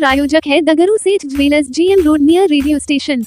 प्रायोजक है Dagru Seth jewellers, GM road near radio station.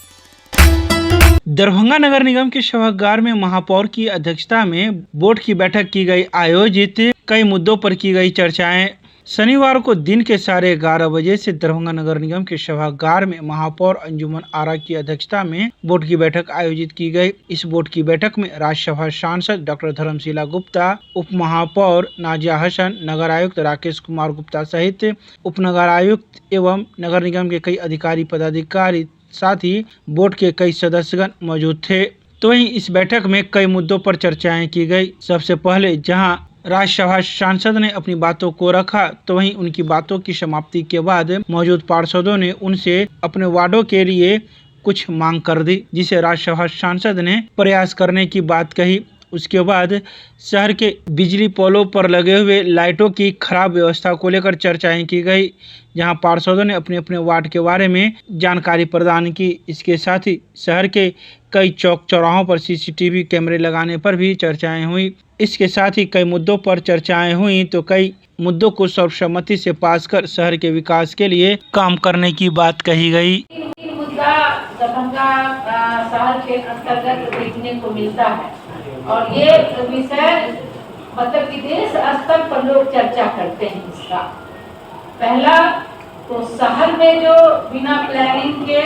Darbhanga नगर निगम के सभागार में महापौर की अध्यक्षता में बोर्ड की बैठक की गई। आयोजित कई मुद्दों पर की गई चर्चाएं। शनिवार को दिन के 11:30 बजे से दरभंगा नगर निगम के सभागार में महापौर अंजुमन आरा की अध्यक्षता में बोर्ड की बैठक आयोजित की गई। इस बोर्ड की बैठक में राज्यसभा सांसद डॉक्टर धर्मशिला गुप्ता, उप महापौर नाजिया हसन, नगर आयुक्त राकेश कुमार गुप्ता सहित उप नगर आयुक्त एवं नगर निगम के कई अधिकारी पदाधिकारी साथ ही बोर्ड के कई सदस्यगण मौजूद थे। तो वहीं इस बैठक में कई मुद्दों पर चर्चाएं की गई। सबसे पहले जहां राज्यसभा सांसद ने अपनी बातों को रखा, तो वहीं उनकी बातों की समाप्ति के बाद मौजूद पार्षदों ने उनसे अपने वार्डों के लिए कुछ मांग कर दी, जिसे राज्यसभा सांसद ने प्रयास करने की बात कही। उसके बाद शहर के बिजली पोलों पर लगे हुए लाइटों की खराब व्यवस्था को लेकर चर्चाएं की गई, जहां पार्षदों ने अपने अपने वार्ड के बारे में जानकारी प्रदान की। इसके साथ ही शहर के कई चौक चौराहों पर CCTV कैमरे लगाने पर भी चर्चाएं हुई। इसके साथ ही कई मुद्दों पर चर्चाएं हुई, तो कई मुद्दों को सर्वसम्मति से पास कर शहर के विकास के लिए काम करने की बात कही गई। मुद्दा दरभंगा शहर के अंतर्गत देखने को मिलता है और ये विषय मतलब कि देश स्तर पर लोग चर्चा करते हैं। इसका पहला तो शहर में जो बिना प्लानिंग के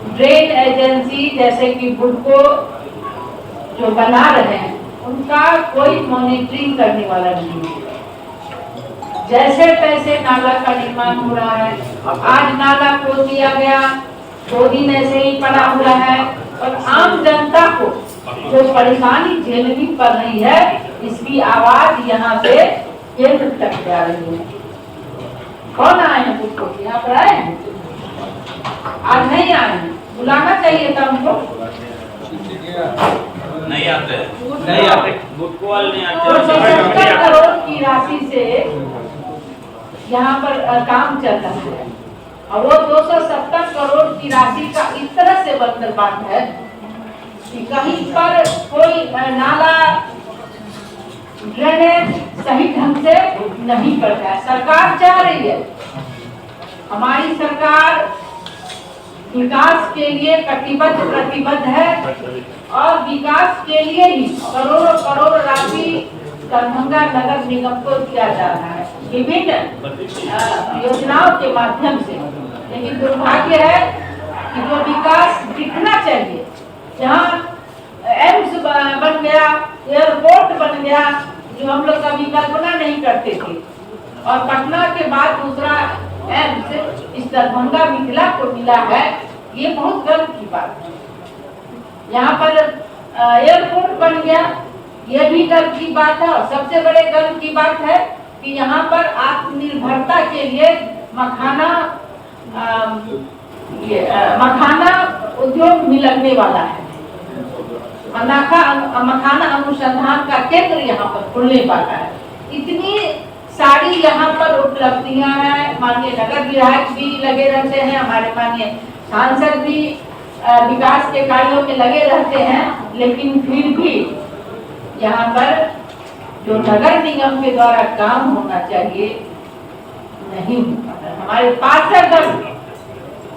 ड्रेन एजेंसी जैसे कि बुडको जो बना रहे हैं, उनका कोई मॉनिटरिंग करने वाला नहीं है। जैसे तैसे नाला का निर्माण हो रहा है। आज नाला खोद दिया गया, 2 दिन ऐसे ही पड़ा हुआ है और आम जनता को जो परेशानी झेलनी पड़ रही है, इसकी आवाज यहाँ से केंद्र तक जा रही है। कौन आए हैं उसको? यहाँ पर आए हैं? आज नहीं आए हैं, बुलाना चाहिए था उनको। नहीं आते, नहीं आते, बुटकोल नहीं आते। 270 करोड़ की राशि से यहाँ पर काम चल रहा है और वो 270 करोड़ की राशि का इस तरह से बंदरबांट है कि कहीं पर कोई नाला ड्रेनेज सही ढंग से नहीं करता है। सरकार चाह रही है, हमारी सरकार विकास के लिए प्रतिबद्ध है और विकास के लिए ही करोड़ों करोड़ राशि दरभंगा नगर निगम को दिया जा रहा है विभिन्न योजनाओं के माध्यम से। लेकिन दुर्भाग्य है कि जो विकास दिखना चाहिए, जहाँ एम्स बन गया, एयरपोर्ट बन गया, जो हम लोग कभी कल्पना नहीं करते थे, और पटना के बाद दूसरा एम्स इस दरभंगा मिथिला को मिला है, ये बहुत गर्व की बात है। यहाँ पर एयरपोर्ट बन गया, ये भी गर्व की बात है। और सबसे बड़े गर्व की बात है कि यहाँ पर आत्मनिर्भरता के लिए मखाना उद्योग भी लगने वाला है। मखाना अनुसंधान का केंद्र यहाँ पर खुलने वाला है। इतनी सारी यहाँ पर उपलब्धियां हैं। माननीय नगर विधायक भी लगे रहते हैं, हमारे माननीय सांसद भी विकास के कार्यों में लगे रहते हैं, लेकिन फिर भी यहाँ पर जो नगर निगम के द्वारा काम होना चाहिए नहीं होता। हमारे पार्षद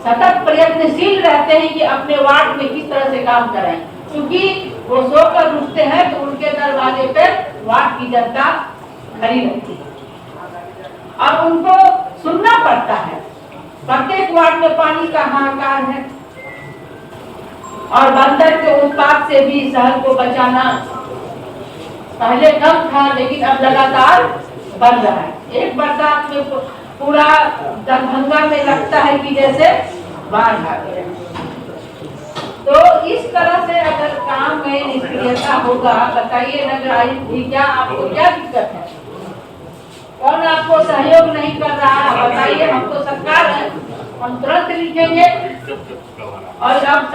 सतत प्रयत्नशील रहते हैं कि अपने वार्ड में किस तरह से काम करें, क्योंकि वो सोकर उठते हैं तो उनके दरवाजे पर वार्ड की जनता खड़ी रहती है और उनको सुनना पड़ता है। प्रत्येक वार्ड में पानी का हाहाकार है और बंदर के उत्पात से भी शहर को बचाना पहले कम था, लेकिन अब लगातार बढ़ रहा है। एक बरसात में पूरा दरभंगा में लगता है कि जैसे बाढ़ आ गया। तो इस तरह से अगर काम में निष्क्रियता होगा, बताइए नगर आयुक्त जी, क्या आपको क्या दिक्कत है? कौन आपको सहयोग नहीं कर रहा है? बताइए, हम तो सरकार है, हम तुरंत लिखेंगे। और अब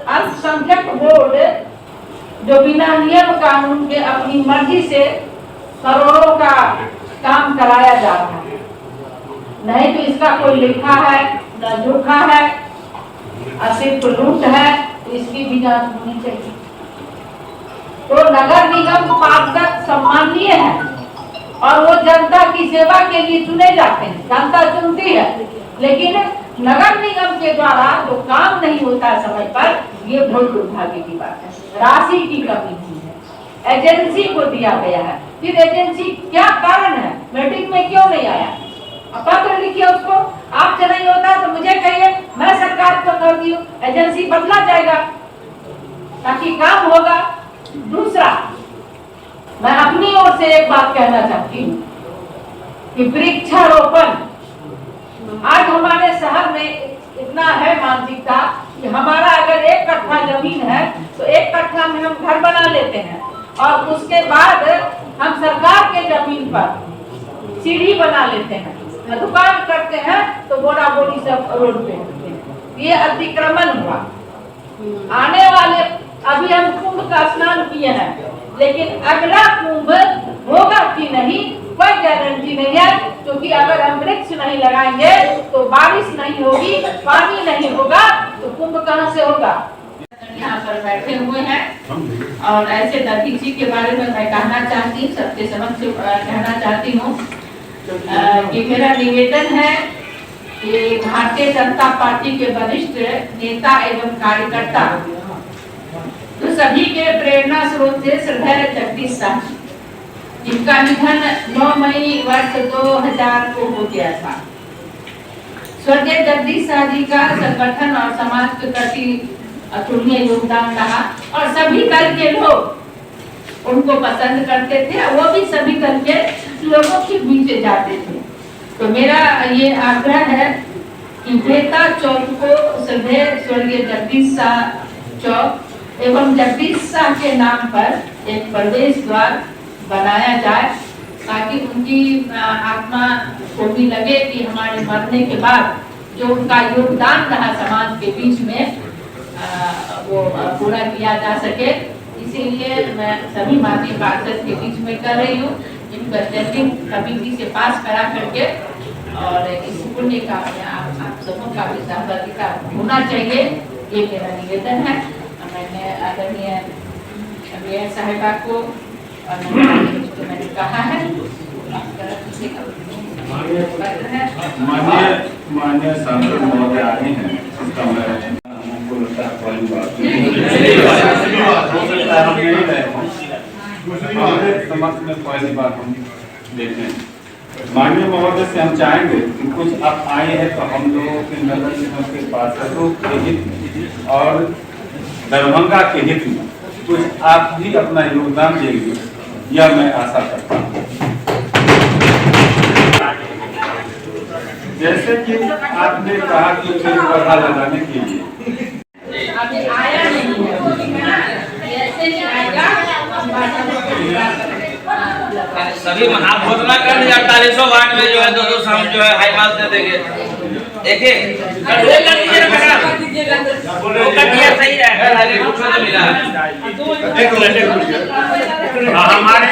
अल्पसंख्यक बोर्ड जो बिना नियम कानून के अपनी मर्जी से करोड़ों का काम कराया जा रहा है, नहीं तो इसका कोई लिखा है न झूठा है, सिर्फ लूट है, तो इसकी भी जांच होनी चाहिए। तो नगर निगम पार्षद सम्माननीय है और वो जनता की सेवा के लिए चुने जाते हैं, जनता चुनती है। लेकिन नगर निगम के द्वारा जो काम नहीं होता समय पर, ये बहुत दुर्भाग्य की बात है। राशि की कमी हुई है, एजेंसी को दिया गया है, फिर एजेंसी क्या कारण है, मीटिंग में क्यों नहीं आया? पत्र लिखिए उसको, आपसे नहीं होता तो मुझे कहिए, मैं सरकार को कहती हूँ, एजेंसी बदला जाएगा ताकि काम होगा। दूसरा, मैं अपनी ओर से एक बात कहना चाहती हूँ कि वृक्षारोपण, आज हमारे शहर में इतना है मानसिकता कि हमारा अगर 1 कट्ठा जमीन है तो 1 कट्ठा में हम घर बना लेते हैं और उसके बाद हम सरकार के जमीन पर सीढ़ी बना लेते हैं, दुकान करते हैं तो बोरा बोरी सब रोड पे होते हैं। ये अतिक्रमण हुआ। आने वाले, अभी हम कुंभ का स्नान किए हैं, लेकिन अगला कुंभ होगा कि नहीं कोई गारंटी नहीं है, क्योंकि अगर हम वृक्ष नहीं लगाएंगे तो बारिश नहीं होगी, पानी नहीं होगा तो कुंभ कहां से होगा? यहाँ पर बैठे हुए हैं और ऐसे दत्ती जी के बारे में मैं कहना चाहती हूँ, सबके समक्ष कहना चाहती हूँ कि मेरा निवेदन है कि भारतीय जनता पार्टी के वरिष्ठ नेता एवं कार्यकर्ता तो सभी के प्रेरणा स्रोत थे श्रद्धेय जगदीश साह, जिनका निधन 9 मई वर्ष 2000 को हो गया था। स्वर्गीय जगदीश साह जी का संगठन और समाज के प्रति अतुलनीय योगदान रहा और सभी दल के लोग उनको पसंद करते थे, वो भी सभी दल के लोगों के बीच जाते थे। तो मेरा ये आग्रह है कि बेता चौक को श्रद्धेय स्वर्गीय जगदीश साह चौक एवं जगदीश साह के नाम पर एक प्रवेश द्वार बनाया जाए, ताकि उनकी आत्मा को भी लगे कि हमारे मरने के बाद जो उनका योगदान रहा समाज के बीच में वो पूरा किया जा सके। इसीलिए मैं सभी माननीय पार्षद के बीच में कर रही हूँ, इनका जल्दी कमेटी से पास करा करके और इस पुण्य का आप सबों का भी सहभागिता होना चाहिए, ये मेरा निवेदन है। मैंने आदरणीय मेयर साहिबा को और मैंने कहा है, माननीय सांसद महोदय आए हैं, उसका मैं हमको लगता है पहली बात समक्ष में पहली बार हम देखें। माननीय महोदय से हम चाहेंगे कि कुछ आप आए हैं तो हम लोगों के नगर निगम के पार्षदों के हित में और दरभंगा के हित में कुछ आप भी अपना योगदान देंगे, यह मैं आशा करता हूँ। जैसे कि आपने कहा कि पेड़ पौधा लगाने के लिए अभी आया नहीं है, ऐसे ही आएगा। सभी महाभोजना कर 4800 वार्ड में जो है 200 हम जो है हाई मार्क्स दे देंगे। एक सही रहेगा, हमारे